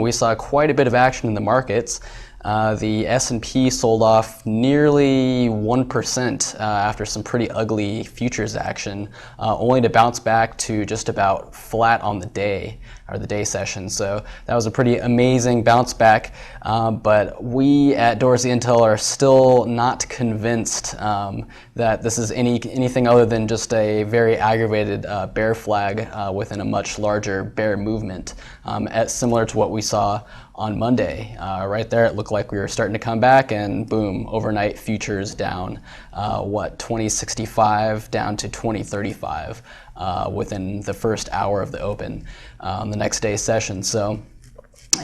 We saw quite a bit of action in the markets. The S&P sold off nearly 1% after some pretty ugly futures action, only to bounce back to just about flat on the day, or the day session. So that was a pretty amazing bounce back, but we at Dorsey Intel are still not convinced that this is anything other than just a very aggravated bear flag within a much larger bear movement, similar to what we saw on Monday. Right there, it looked like we were starting to come back, and boom, overnight futures down, 2065 down to 2035 within the first hour of the open on the next day's session. So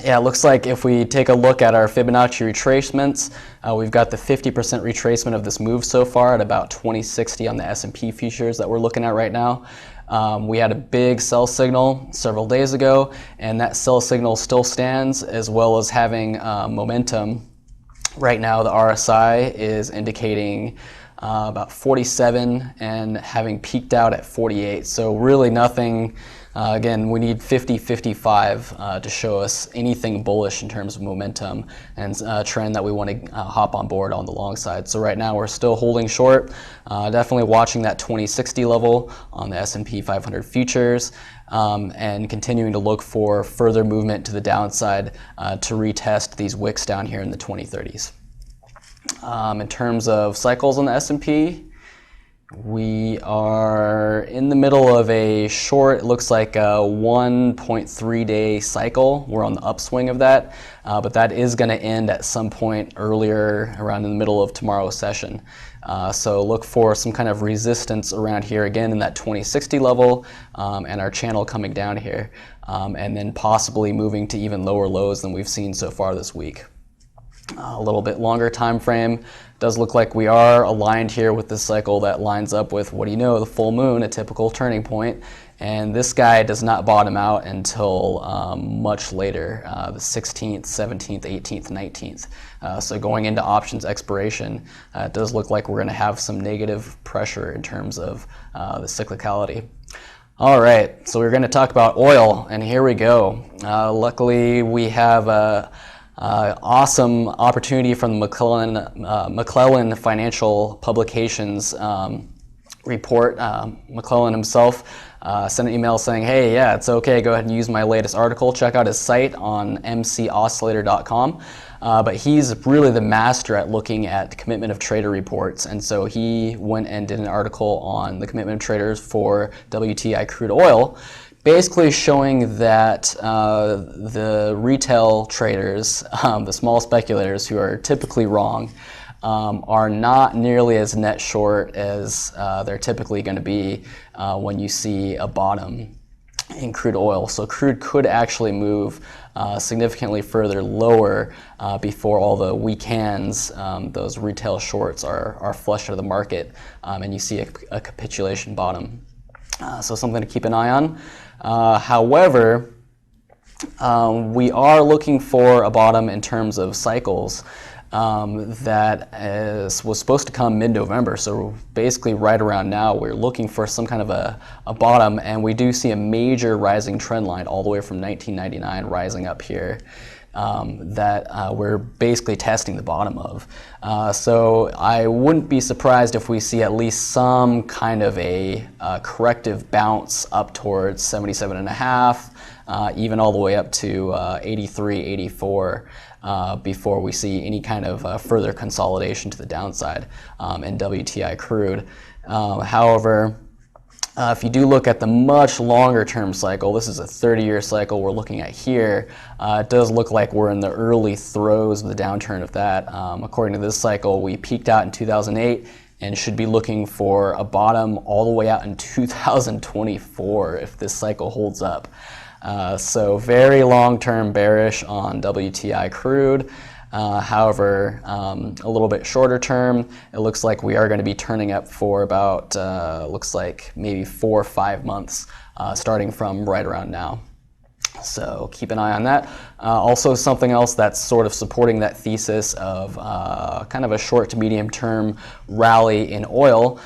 yeah, it looks like if we take a look at our Fibonacci retracements, we've got the 50% retracement of this move so far at about 2060 on the S&P futures that we're looking at right now. We had a big sell signal several days ago, and that sell signal still stands, as well as having momentum. Right now, the RSI is indicating about 47 and having peaked out at 48. So really nothing. Again, we need 50-55 to show us anything bullish in terms of momentum and trend that we want to hop on board on the long side. So right now we're still holding short, definitely watching that 2060 level on the S&P 500 futures, and continuing to look for further movement to the downside to retest these wicks down here in the 2030s. In terms of cycles on the S&P, we are in the middle of a short, it looks like a 1.3 day cycle. We're on the upswing of that, but that is going to end at some point earlier, around in the middle of tomorrow's session. So look for some kind of resistance around here again in that 2060 level, and our channel coming down here, and then possibly moving to even lower lows than we've seen so far this week. A little bit longer time frame, does look like we are aligned here with this cycle that lines up with, what do you know, the full moon, a typical turning point. And this guy does not bottom out until much later, the 16th, 17th, 18th, 19th. So going into options expiration, it does look like we're going to have some negative pressure in terms of the cyclicality. All right, so we're going to talk about oil, and here we go. Luckily, we have a awesome opportunity from the McClellan Financial Publications report. McClellan himself sent an email saying, hey, yeah, it's okay, go ahead and use my latest article. Check out his site on mcoscillator.com. But he's really the master at looking at commitment of trader reports, and so he went and did an article on the commitment of traders for WTI crude oil, basically showing that the retail traders, the small speculators who are typically wrong, are not nearly as net short as they're typically going to be when you see a bottom in crude oil. So crude could actually move significantly further lower before all the weak hands, those retail shorts, are flushed out of the market, and you see a capitulation bottom. So something to keep an eye on. However, we are looking for a bottom in terms of cycles that was supposed to come mid-November. So basically right around now, we're looking for some kind of a bottom, and we do see a major rising trend line all the way from 1999 rising up here. That we're basically testing the bottom of. So I wouldn't be surprised if we see at least some kind of a corrective bounce up towards 77.5, even all the way up to 83, 84, before we see any kind of further consolidation to the downside in WTI crude. However, if you do look at the much longer term cycle, this is a 30-year cycle we're looking at here, it does look like we're in the early throes of the downturn of that. According to this cycle, we peaked out in 2008 and should be looking for a bottom all the way out in 2024 if this cycle holds up. So very long-term bearish on WTI crude. However, a little bit shorter term, it looks like we are going to be turning up for about, looks like maybe 4 or 5 months, starting from right around now. So keep an eye on that. Also, something else that's sort of supporting that thesis of kind of a short to medium term rally in oil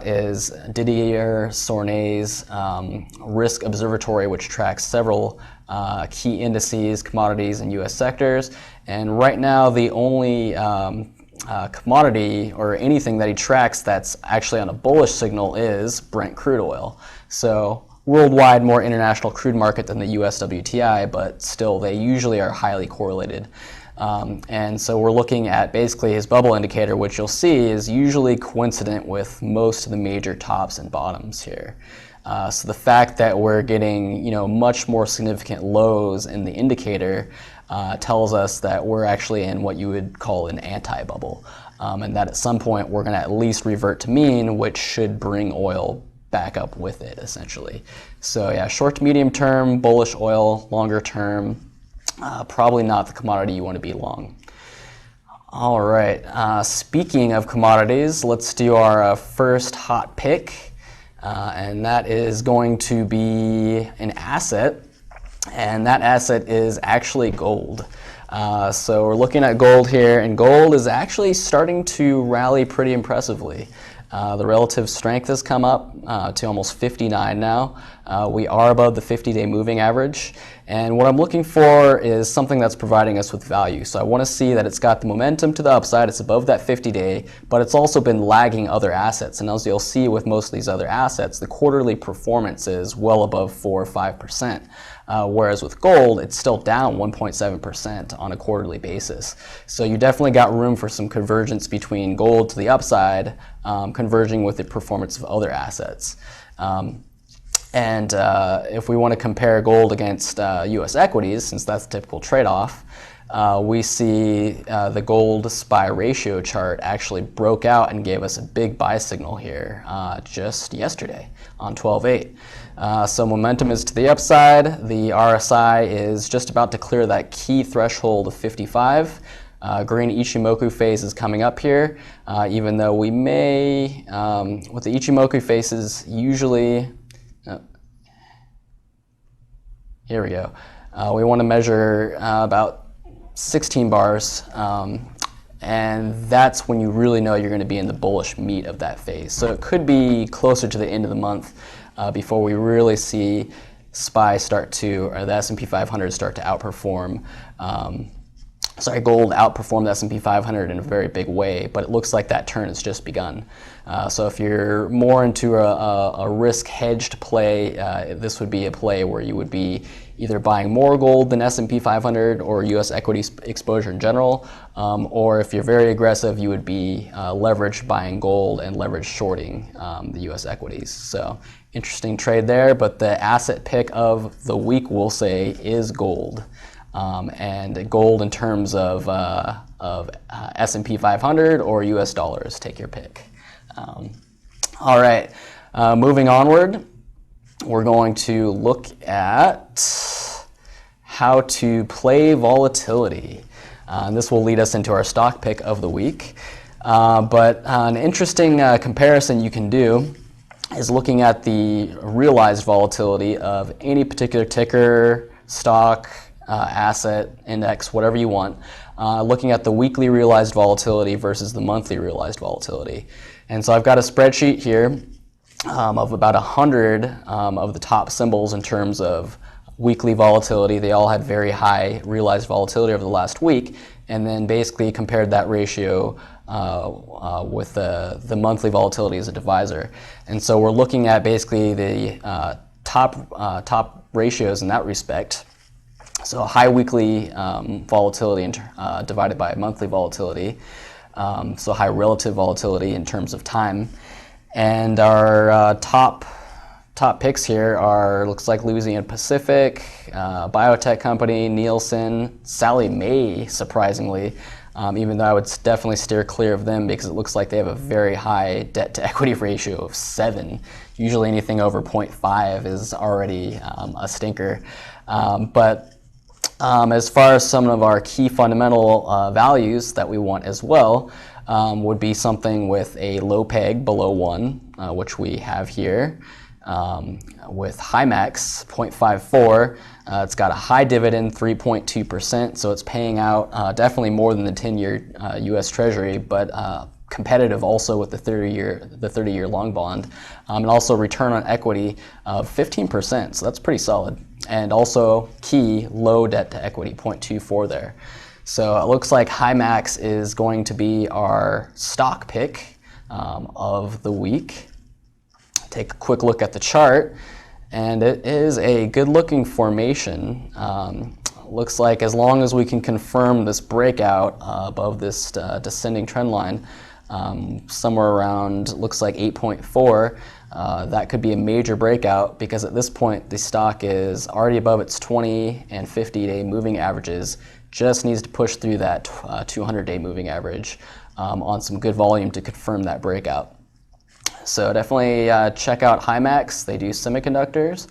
is Didier Sornet's Risk Observatory, which tracks several key indices, commodities, and U.S. sectors. And right now, the only commodity or anything that he tracks that's actually on a bullish signal is Brent crude oil. So worldwide, more international crude market than the US WTI, but still they usually are highly correlated. And so we're looking at basically his bubble indicator, which you'll see is usually coincident with most of the major tops and bottoms here. So the fact that we're getting much more significant lows in the indicator tells us that we're actually in what you would call an anti-bubble, and that at some point we're going to at least revert to mean, which should bring oil back up with it, essentially. So yeah, short to medium term, bullish oil. Longer term, probably not the commodity you want to be long. All right, speaking of commodities, let's do our first hot pick, and that is going to be an asset. And that asset is actually gold. So we're looking at gold here, and gold is actually starting to rally pretty impressively. The relative strength has come up to almost 59 now. We are above the 50-day moving average. And what I'm looking for is something that's providing us with value. So I want to see that it's got the momentum to the upside, it's above that 50-day, but it's also been lagging other assets. And as you'll see with most of these other assets, the quarterly performance is well above 4 or 5%. Whereas with gold, it's still down 1.7% on a quarterly basis. So you definitely got room for some convergence between gold to the upside, converging with the performance of other assets. And if we want to compare gold against U.S. equities, since that's the typical trade-off, we see the gold SPY ratio chart actually broke out and gave us a big buy signal here just yesterday on 12/8. So momentum is to the upside. The RSI is just about to clear that key threshold of 55. Green Ichimoku phase is coming up here, even though we may, with the Ichimoku phases, usually, here we go. We want to measure about 16 bars, and that's when you really know you're going to be in the bullish meat of that phase. So it could be closer to the end of the month before we really see SPY start to, or the S&P 500 start to outperform. Gold outperformed the S&P 500 in a very big way, but it looks like that turn has just begun. So if you're more into a risk-hedged play, this would be a play where you would be either buying more gold than S&P 500 or U.S. equity exposure in general, or if you're very aggressive, you would be leveraged buying gold and leveraged shorting the U.S. equities. So interesting trade there, but the asset pick of the week, we'll say, is gold. And gold in terms of S&P 500 or US dollars, take your pick. All right, moving onward, we're going to look at how to play volatility. And this will lead us into our stock pick of the week. But an interesting comparison you can do is looking at the realized volatility of any particular ticker, stock, asset, index, whatever you want, looking at the weekly realized volatility versus the monthly realized volatility. And so I've got a spreadsheet here of about 100 of the top symbols in terms of weekly volatility. They all had very high realized volatility over the last week, and then basically compared that ratio with the monthly volatility as a divisor. And so we're looking at basically the top ratios in that respect. So high weekly volatility divided by monthly volatility, so high relative volatility in terms of time. And our top picks here are, looks like Louisiana Pacific, biotech company, Nielsen, Sallie Mae, surprisingly, even though I would definitely steer clear of them because it looks like they have a very high debt to equity ratio of 7. Usually anything over 0.5 is already a stinker. But as far as some of our key fundamental values that we want as well, would be something with a low peg below 1, which we have here, with high max 0.54. It's got a high dividend, 3.2%, so it's paying out definitely more than the 10-year U.S. Treasury, but competitive also with the 30-year long bond, and also return on equity of 15%, so that's pretty solid. and also key low debt to equity, 0.24 there. So it looks like Himax is going to be our stock pick of the week. Take a quick look at the chart, and it is a good looking formation. Looks like as long as we can confirm this breakout above this descending trend line, somewhere around, looks like 8.4, that could be a major breakout, because at this point the stock is already above its 20 and 50-day moving averages, just needs to push through that 200-day moving average on some good volume to confirm that breakout. So definitely check out Himax. They do semiconductors,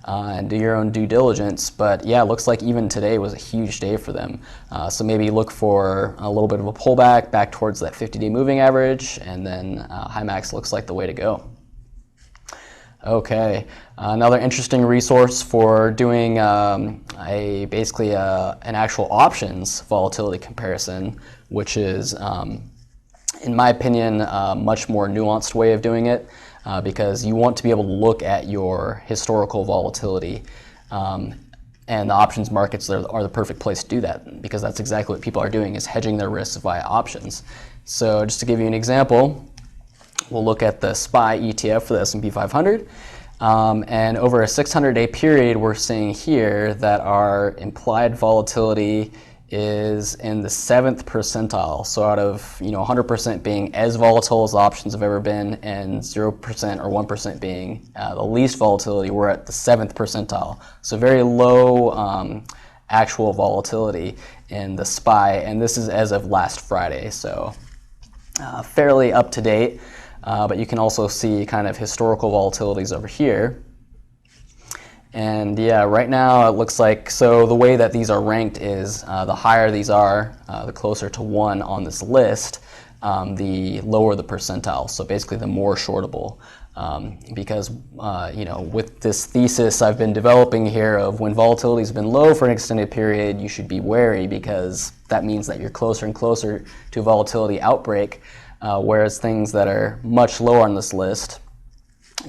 and do your own due diligence. But yeah, it looks like even today was a huge day for them. So maybe look for a little bit of a pullback back towards that 50-day moving average, and then Himax looks like the way to go. Okay, another interesting resource for doing basically an actual options volatility comparison, which is, in my opinion, a much more nuanced way of doing it, because you want to be able to look at your historical volatility, and the options markets are the perfect place to do that, because that's exactly what people are doing, is hedging their risks via options. So just to give you an example, we'll look at the SPY ETF for the S&P 500, and over a 600-day period, we're seeing here that our implied volatility is in the 7th percentile. So out of 100% being as volatile as options have ever been, and 0% or 1% being the least volatility, we're at the 7th percentile. So very low actual volatility in the SPY, and this is as of last Friday, so fairly up to date. But you can also see kind of historical volatilities over here. And yeah, right now it looks like, so the way that these are ranked is the higher these are, the closer to 1 on this list, the lower the percentile. So basically the more shortable. Because with this thesis I've been developing here of when volatility has been low for an extended period, you should be wary, because that means that you're closer and closer to volatility outbreak. Whereas things that are much lower on this list,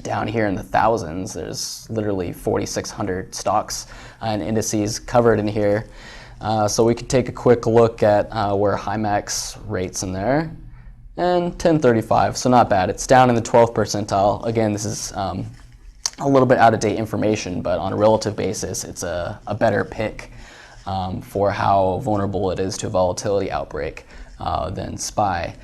down here in the thousands, there's literally 4,600 stocks and indices covered in here. So we could take a quick look at where Himax rates in there, and 1035, so not bad. It's down in the 12th percentile. Again, this is a little bit out of date information, but on a relative basis, it's a better pick for how vulnerable it is to a volatility outbreak than SPY.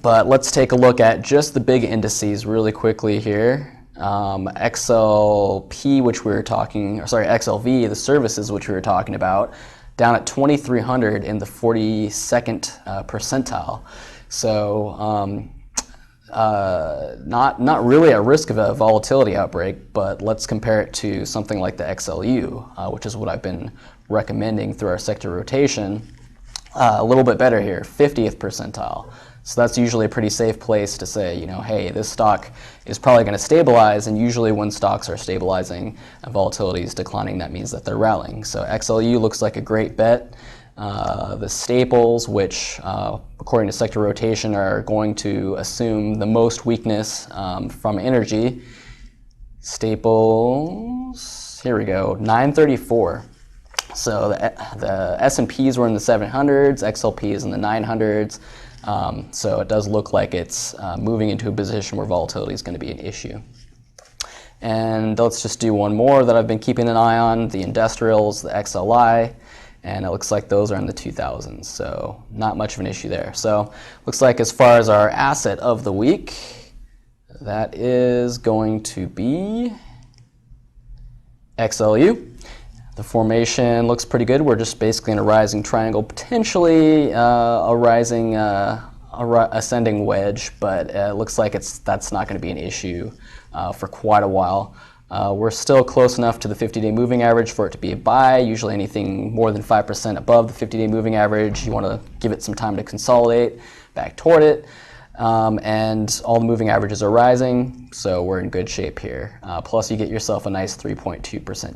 But let's take a look at just the big indices really quickly here. XLP, which we were talking, or sorry, XLV, the services which we were talking about, down at 2,300 in the 42nd percentile. So not really at risk of a volatility outbreak, but let's compare it to something like the XLU, which is what I've been recommending through our sector rotation. A little bit better here, 50th percentile. So that's usually a pretty safe place to say, hey, this stock is probably going to stabilize, and usually when stocks are stabilizing and volatility is declining, that means that they're rallying. So XLU looks like a great bet. The staples, which according to sector rotation are going to assume the most weakness from energy. Staples, here we go, 934. So the S&Ps were in the 700s, XLP is in the 900s. So it does look like it's moving into a position where volatility is going to be an issue. And let's just do one more that I've been keeping an eye on, the industrials, the XLI, and it looks like those are in the 2000s, so not much of an issue there. So looks like as far as our asset of the week, that is going to be XLU. The formation looks pretty good. We're just basically in a rising triangle, potentially a rising ascending wedge, but it looks like that's not going to be an issue for quite a while. We're still close enough to the 50-day moving average for it to be a buy. Usually anything more than 5% above the 50-day moving average, you want to give it some time to consolidate back toward it. And all the moving averages are rising, so we're in good shape here. Plus you get yourself a nice 3.2%